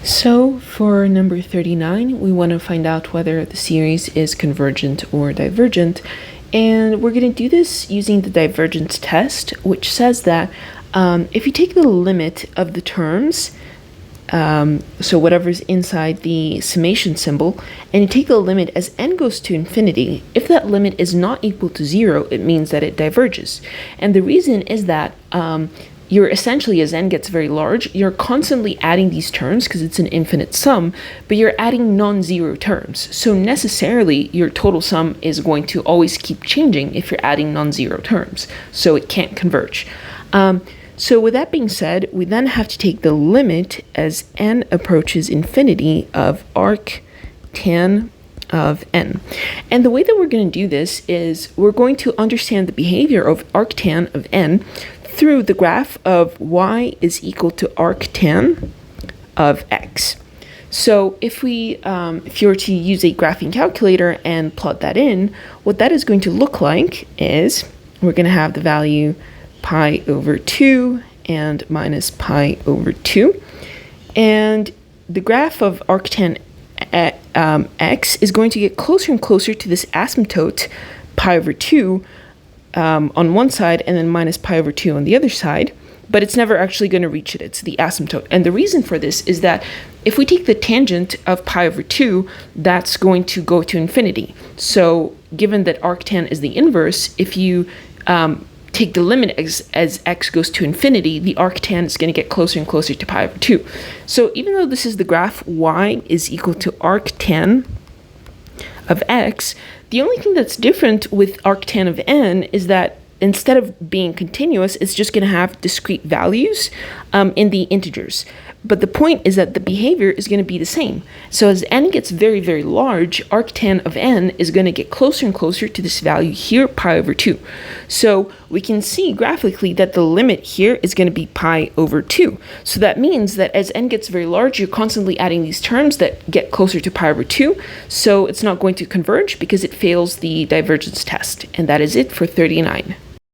So for number 39, we want to find out whether the series is convergent or divergent. And we're going to do this using the divergence test, which says that if you take the limit of the terms, so whatever's inside the summation symbol, and you take the limit as n goes to infinity, if that limit is not equal to 0, it means that it diverges. And the reason is that you're essentially, as n gets very large, you're constantly adding these terms because it's an infinite sum, but you're adding non-zero terms. So necessarily, your total sum is going to always keep changing if you're adding non-zero terms. So it can't converge. So with that being said, we then have to take the limit as n approaches infinity of arctan of n. And the way that we're going to do this is we're going to understand the behavior of arctan of n through the graph of y is equal to arctan of x. So if you were to use a graphing calculator and plot that in, what that is going to look like is we're going to have the value pi over 2 and minus pi over 2. And the graph of arctan x is going to get closer and closer to this asymptote pi over 2 on one side and then minus pi over 2 on the other side, but it's never actually going to reach it. It's the asymptote. And the reason for this is that if we take the tangent of pi over 2, that's going to go to infinity. So given that arctan is the inverse, if you take the limit as x goes to infinity, the arctan is going to get closer and closer to pi over 2. So even though this is the graph y is equal to arctan of x, the only thing that's different with arctan of n is that instead of being continuous, it's just going to have discrete values in the integers. But the point is that the behavior is going to be the same. So as n gets very, very large, arctan of n is going to get closer and closer to this value here, pi over 2. So we can see graphically that the limit here is going to be pi over 2. So that means that as n gets very large, you're constantly adding these terms that get closer to pi over 2. So it's not going to converge because it fails the divergence test. And that is it for 39.